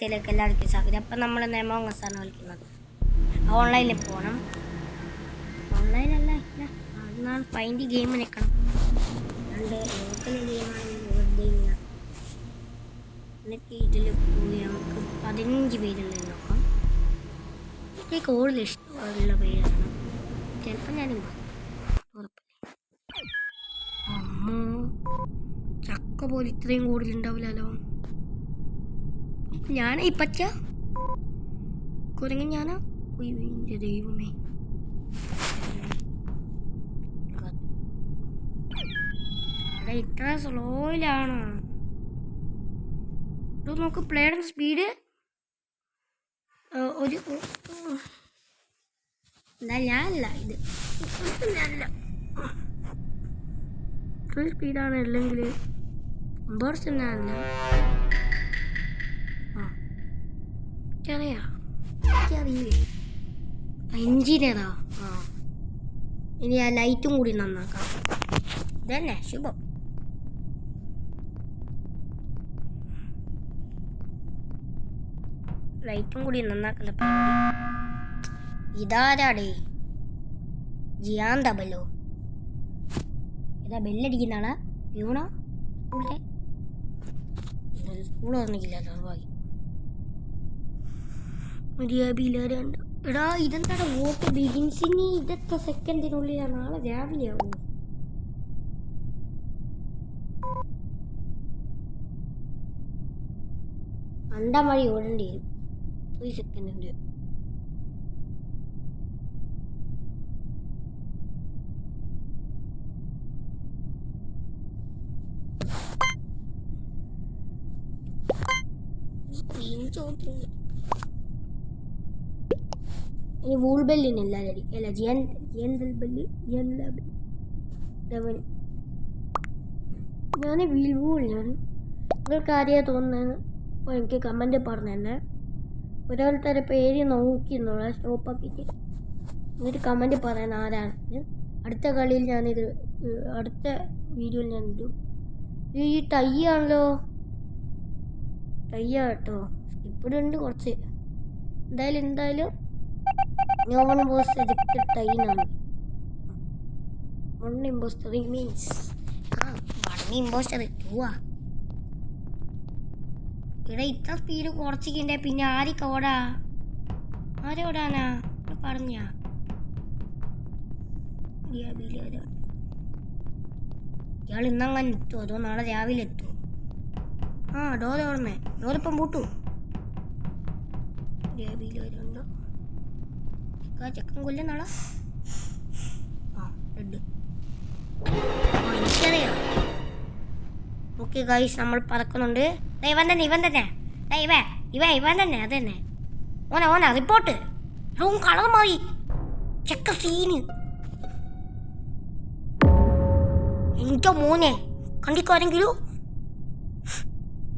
ഇൻസ്റ്റയിലേക്ക് എല്ലാവർക്കും സ്വാഗതം. അപ്പം നമ്മൾ നെമോങ്ങസാണ് കളിക്കുന്നത്. ഓൺലൈനിൽ പോകണം. ഓൺലൈനല്ല അന്നാണ് ഫൈൻഡ് ഗെയിം നിൽക്കണം. രണ്ട് ലോക്കൽ ഗെയിമാണെങ്കിൽ വെറുതെ ഇങ്ങനെ. എന്നിട്ട് ഇതിൽ പോയി നമുക്ക് 15 പേരുള്ള നോക്കാം. എനിക്ക് കൂടുതൽ ഇഷ്ടമുള്ള പേരാണ്. ചിലപ്പോൾ ഞാനിങ്ങ് ഉറപ്പില്ല. അമ്മോ, ചക്ക പോലെ ഇത്രയും കൂടുതലുണ്ടാവില്ലല്ലോ. ഞാനാ ഈ പച്ച കുരങ്ങൻ ഞാനാ? എൻ്റെ ദൈവമേ, അവിടെ ഇത്ര സ്ലോയിലാണ്. ഇത് നോക്ക്, പ്ലേയുടെ സ്പീഡ് ഒരു എന്താ ഞാനല്ല, ഇത് ഞാനല്ല, ഫുൾ സ്പീഡാണ്. അല്ലെങ്കിൽ 50% ഞാനല്ല. എനിക്കറിയില്ലേ എഞ്ചിനേതാ. ഇനി ആ ലൈറ്റും കൂടി നന്നാക്കാം. ഇതന്നെ ശുഭം. ലൈറ്റും കൂടി നന്നാക്കുന്ന പരിപാടി. ഇതാരാടേ? ജിയാൻ തബലോ? ഇതാ ബെല്ലടിക്കുന്ന ആളാ? പ്യൂണോ? സ്കൂൾ ഓർമ്മിക്കില്ല. ഭാഗ്യം. മര്യാദയില്ലാണ്ട്. എടാ, ഇതെന്താടാ വോട്ട് ബിഗിൻസിന് ഇതെത്ര സെക്കൻഡിനുള്ളിലാണ്? നാളെ രാവിലെ ആവോ? അണ്ടം വഴി ഓടേണ്ടി വരും. 3 സെക്കൻഡിൻ്റെ. ഇനി വൂൾ ബെല്ലിനല്ല അല്ല ജിയൻ ബെല്ല് ഞാൻ വീൽ വൂൾ. ഞാൻ നിങ്ങൾക്ക് ആരെയാണ് തോന്നുന്നത്? അപ്പോൾ എനിക്ക് കമൻറ്റ് പറഞ്ഞു തന്നെ. ഓരോരുത്തരെ പേര് നോക്കിയെന്നുള്ള സ്റ്റോപ്പാക്കിയിട്ട് എന്നിട്ട് കമൻറ്റ് പറയാൻ ആരാണ്. അടുത്ത കളിയിൽ ഞാനിത് അടുത്ത വീഡിയോയിൽ ഞാൻ ഇടും. ഈ ടൈ ആണല്ലോ, ടൈയാ കേട്ടോ. സ്കിപ്പിഡ് ഉണ്ട് കുറച്ച്. എന്തായാലും നോൺ വാസ് എജക്റ്റഡ് ടൈനാണ്. 1 ഇമ്പോസ്റ്റർ മീൻസ് 1 ഇമ്പോസ്റ്റർ 2. ഇവിടെ ഇത്ര സ്പീഡ് കുറച്ചിട്ടുണ്ടേ പിന്നെ ആരോടാനാ പറഞ്ഞ ഇയാൾ ഇന്നങ്ങനെ എത്തുമോ അതോ നാളെ രാവിലെ എത്തുമോ? ഡോർ ഓർമ്മേ, ഡോറിപ്പം പൂട്ടു. രാവിലെ ചെക്കൻ കൊല്ലം നാളെ. റെഡ്. എനിക്കറിയാം. ഓക്കെ ഗൈസ്, നമ്മൾ പറക്കുന്നുണ്ട്. ഇവൻ തന്നെ ഇവൻ തന്നെ അത് തന്നെ. ഓനാ റിപ്പോർട്ട്. കളർ മാറി. ചെക്ക സീന്. എൻ്റെ മോനെ കണ്ടിക്കാരെങ്കിലും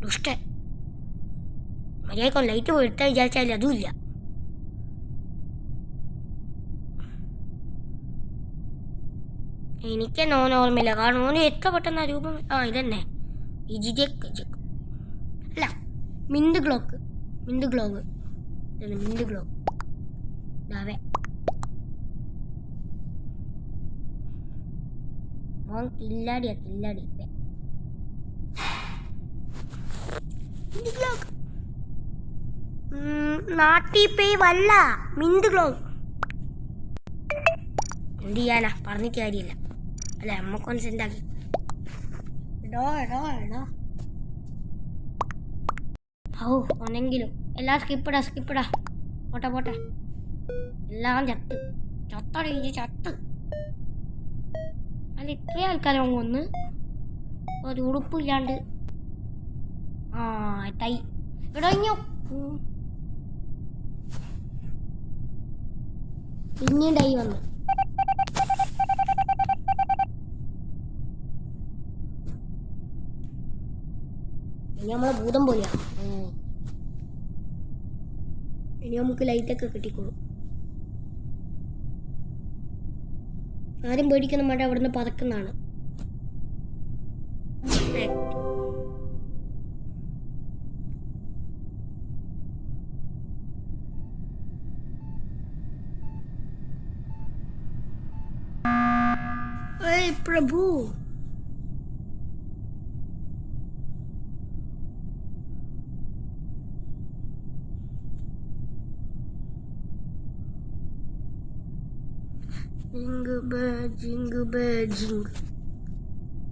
ദുഷ്ടൻ. മര്യാദ ലൈറ്റ് പോയി എടുത്താൽ വിചാരിച്ചാൽ അതുമില്ല. എനിക്ക് ഓർമ്മയില്ല. കാരണം ഓന് എത്ര പെട്ടെന്ന് രൂപം. ഇതന്നെ അല്ല, മിന്റ് ഗ്ലോക്ക് ഇതാവേ. ഓൻ കില്ലാടി നാട്ടി പേയ് വല്ല മിന്റ് ഗ്ലോക്ക്. എന്ത് ചെയ്യാനാ, പറഞ്ഞിട്ട് കാര്യമില്ല. അല്ല, അമ്മ കോൺസെന്റ് ആക്കി. എടോ ഒന്നെങ്കിലും എല്ലാം സ്കിപ്പിടാ. പോട്ടെ എല്ലാം ചത്ത്. അല്ല, ഇത്രയും ആൾക്കാരെ കൊന്ന് ഒരു ഉടുപ്പില്ലാണ്ട്. ടൈ ഇടഞ്ഞു. പിന്നെയും ടൈ വന്നു. ഇനി നമ്മളെ ഭൂതം പോലെയാണ്. ഇനി നമുക്ക് ലൈറ്റൊക്കെ കിട്ടിക്കോളും. ആരും പേടിക്കുന്ന വേണ്ട, അവിടുന്ന് പറക്കുന്നതാണ്. പ്രഭു.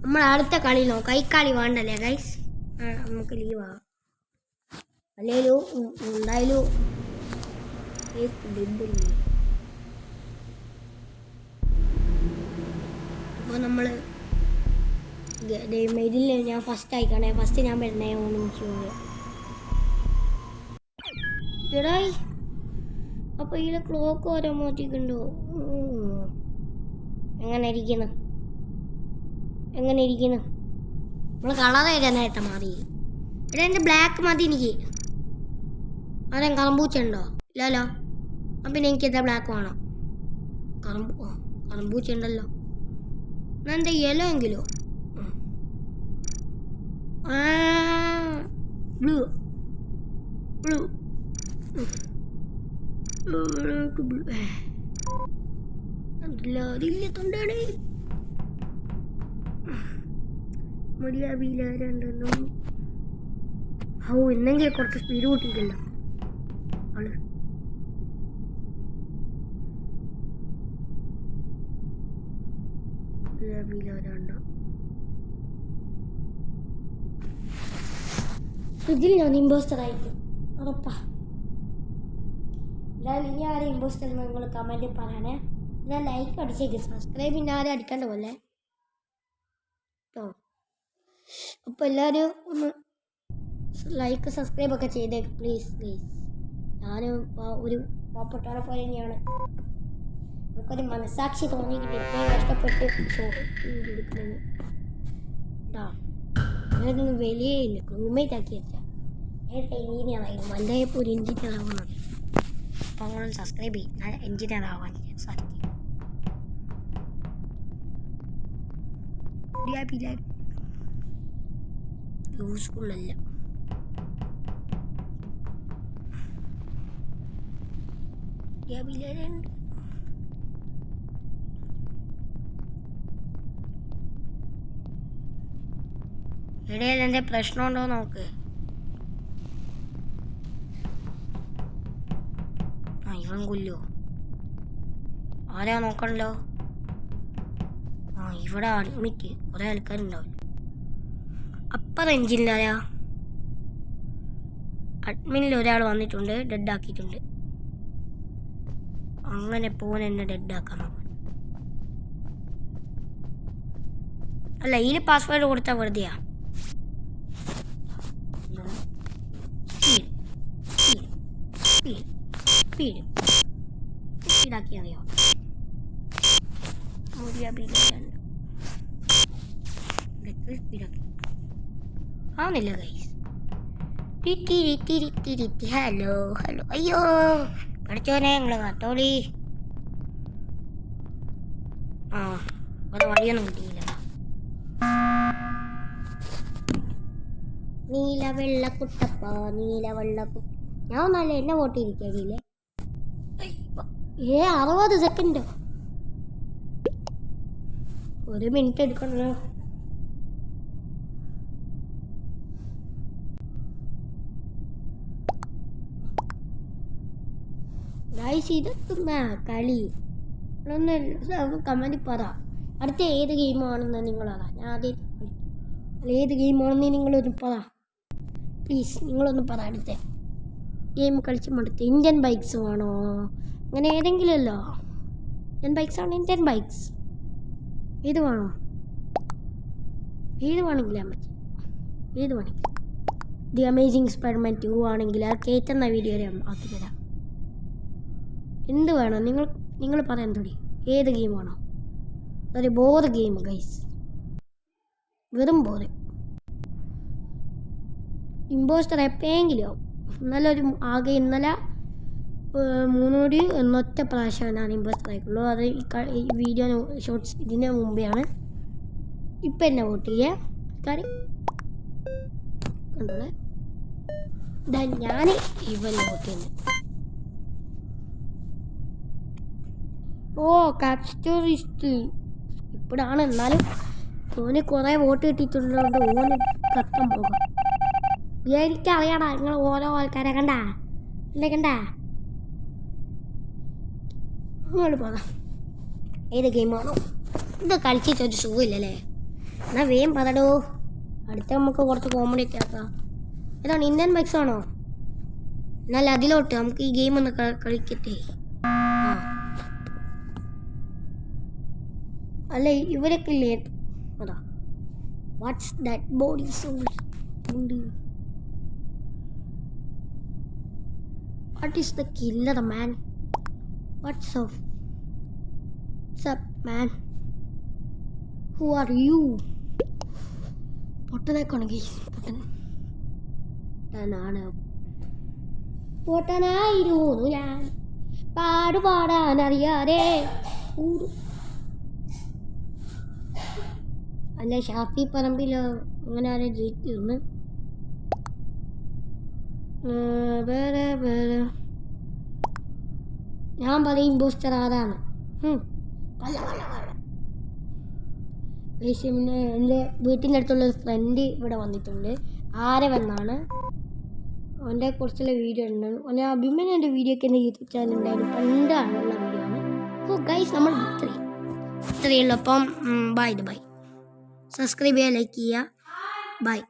നമ്മൾ അടുത്ത കളി നോക്കാം. കൈക്കളി വേണ്ടല്ലേ ഗൈസ്? നമുക്ക് ലീവാ. അല്ലേലും എന്തായാലും അപ്പോൾ നമ്മൾ ഇതിൽ ഞാൻ ഫസ്റ്റ് ആയിക്കണേ. ഫസ്റ്റ് ഞാൻ വരുന്നേ എടായി. അപ്പോൾ ഇതിൽ ക്ലോക്ക് ഓരോ മാറ്റിക്കുണ്ടോ? എങ്ങനെ ഇരിക്കുന്നു? നമ്മൾ കളർ നേരത്തെ മാറി. ഇവിടെ എൻ്റെ ബ്ലാക്ക് മതി എനിക്ക്. ആരെയും കറമ്പൂച്ച ഉണ്ടോ? ഇല്ലല്ലോ. അപ്പം പിന്നെ എനിക്കെന്താ ബ്ലാക്ക് വേണം? കറമ്പൂച്ച ഉണ്ടല്ലോ. എന്താ യെല്ലോ എങ്കിലോ? ബ്ലൂ അതില്ല തൊണ്ടാണ് മടിയാവില്ല. രണ്ടെണ്ണം എന്നെങ്കിലും കുറച്ച് സ്പീഡ് കൂട്ടിയില്ലല്ലോ ആള്. ഇതിൽ ഞാൻ ഇമ്പോസ്റ്റർ ആയിരിക്കും ഉറപ്പാ. എന്തായാലും ഇനി ആരും ഇമ്പോസ്റ്റർ നിങ്ങൾ കമൻറ്റിൽ പറയണേ. ഞാൻ ലൈക്ക് അടിച്ചേക്ക്. സബ്സ്ക്രൈബ് പിന്നെ ആരും അടിക്കേണ്ട പോലെ കേട്ടോ. അപ്പോൾ എല്ലാവരും ഒന്ന് ലൈക്ക് സബ്സ്ക്രൈബ് ഒക്കെ ചെയ്തേക്ക് പ്ലീസ്. ഞാനും ഒരു പാവപ്പെട്ടവരെ പോലെ തന്നെയാണ്. നമുക്കൊരു മനസാക്ഷി തോന്നിയിട്ടില്ല ഇത്രയും കഷ്ടപ്പെട്ട് എടുക്കുന്നത് കേട്ടോ. അങ്ങനെയൊന്നും വലിയയില്ല. റൂംമേറ്റ് ആക്കി വെച്ചാൽ നേരത്തെ എഞ്ചിനീയറായിരുന്നു. വലുതായപ്പോൾ ഒരു എഞ്ചിനീയർ ആവുന്നത്. അപ്പോൾ നമ്മൾ സബ്സ്ക്രൈബ് ചെയ്യും. എഞ്ചിനീയർ ആവാൻ സാധിക്കും. യൂസ്ഫുള്ളല്ല. ഇടയിൽ എൻ്റെ പ്രശ്നമുണ്ടോ നോക്ക്. ഇവൻ കൊല്ലോ. ആരാ നോക്കണല്ലോ. ഇവിടെ അഡ്മിറ്റ് കുറേ ആൾക്കാരുണ്ടാവില്ല. അപ്പർ എഞ്ചിനിലാരാ? അഡ്മിനിൽ ഒരാൾ വന്നിട്ടുണ്ട്, ഡെഡ് ആക്കിയിട്ടുണ്ട്. അങ്ങനെ പോകാൻ എന്നെ ഡെഡ് ആക്കാൻ നോക്കാം. അല്ല, ഇതിൽ പാസ്വേഡ് കൊടുത്താൽ വെറുതെയാ. സ്പീഡാക്കി അറിയോ? ആവുന്നില്ല ഗൈസ്. ഹലോ. അയ്യോ പഠിച്ചോനെ നിങ്ങൾ കത്തോളി. വേറെ വഴിയൊന്നും കിട്ടിയില്ല. നീല വെള്ളക്കുട്ടപ്പ ഞാൻ ഒന്നല്ല എന്നെ വോട്ട് ചെയ്തില്ലേ. 60 സെക്കൻഡോ? 1 മിനിറ്റ് എടുക്കണല്ലോ. ഇതെത്തുന്ന കളി കമൻറ്റിൽ പറ. അടുത്ത ഏത് ഗെയിമാണെന്ന് നിങ്ങളതാ. ഞാൻ ആദ്യം ഏത് ഗെയിമാണെന്ന് നിങ്ങളൊന്ന് പറ പ്ലീസ്. നിങ്ങളൊന്ന് പറ. അടുത്ത ഗെയിം കളിച്ച് മടുത്ത് ഇന്ത്യൻ ബൈക്സ് വേണോ? അങ്ങനെ ഏതെങ്കിലുമല്ലോ. ഇന്ത്യൻ ബൈക്സ് ആണ്. ഇന്ത്യൻ ബൈക്സ് ഏത് വേണോ? ഏത് വേണമെങ്കിലും അമ്മ ഏത് വേണമെങ്കിലും. ദി അമേസിങ് സ്പൈഡർമാൻ 2 ആണെങ്കിൽ അത് കയറ്റുന്ന വീഡിയോ ആക്കി തരാം. എന്ത് വേണം നിങ്ങൾ പറയാൻ തുടങ്ങി. ഏത് ഗെയിം വേണോ? ഒരു ബോർ ഗെയിം ഗൈസ്, വെറും ബോറ്. ഇമ്പോസ്റ്റർ എപ്പോഴെങ്കിലും ഇന്നലെ ആകെ 3 കോടി എന്നൊറ്റ പ്രാവശ്യം ഞാൻ ഇമ്പോസ്റ്റർ ആയിട്ടുള്ളൂ. അത് ഈ വീഡിയോ ഷോർട്സ് ഇതിന് മുമ്പെയാണ്. ഇപ്പം എന്നെ വോട്ട് ചെയ്യാം കാര്യം കണ്ടോളെ. ഞാൻ ഇവൻ വോട്ട് ചെയ്യുന്നത്. ഓ ക്യാപ്സ്റ്ററിസ്റ്റ് ഇപ്പോഴാണ്. എന്നാലും ഓന് കുറേ വോട്ട് കിട്ടിയിട്ടുള്ളതുകൊണ്ട് ഓന് കത്തം പോകാം. എനിക്കറിയാടാ നിങ്ങൾ ഓരോ ആൾക്കാരെ കണ്ടാ ഇങ്ങോട്ട് പോകാം. ഏത് ഗെയിമാണോ ഇത് കളിച്ചിട്ട് ഒരു സുഖമില്ലല്ലേ? എന്നാൽ വേഗം പറടോ. അടുത്ത നമുക്ക് കുറച്ച് കോമഡി ഒക്കെ ആക്കാം. ഏതാണ് ഇന്ത്യൻ ബൈക്സ് ആണോ? എന്നാൽ അതിലോട്ട് നമുക്ക് ഈ ഗെയിം ഒന്ന് കളിക്കട്ടെ. അല്ല ഇവരൊക്കെ ഇല്ലേ? അതാ വാട്ട്സ് ദാറ്റ് ബോഡി സൗണ്ട് ഉണ്ട്. What is the killer man? What's up man? Who are you? പൊട്ടനായിക്കോണെങ്കിൽ പൊട്ടനായിരുന്നു ഞാൻ പാടാനറിയാതെ. അല്ല ഷാഫി പറമ്പിൽ അങ്ങനെ ആരെ ജയിക്കുന്നു? വേറെ ഞാൻ പറയും ഇമ്പോസ്റ്റർ ആരാണ്? പിന്നെ എൻ്റെ വീട്ടിൻ്റെ അടുത്തുള്ളൊരു ഫ്രണ്ട് ഇവിടെ വന്നിട്ടുണ്ട്. ആരവെന്നാണ്. അവൻ്റെ കുറച്ചുള്ള വീഡിയോ ഉണ്ട്. അവൻ്റെ അഭിമന്യൻ്റെ വീഡിയോ ഒക്കെ എൻ്റെ യൂട്യൂബ് ചാനൽ ഉണ്ടായിരുന്നു. പണ്ടാണുള്ള വീഡിയോ ആണ്. അപ്പോൾ ഗൈസ് നമ്മൾ ഇത്രയുള്ളൂ. അപ്പം ബൈ. സബ്സ്ക്രൈബ് ചെയ്യുക, ലൈക്ക് ചെയ്യുക. ബൈ.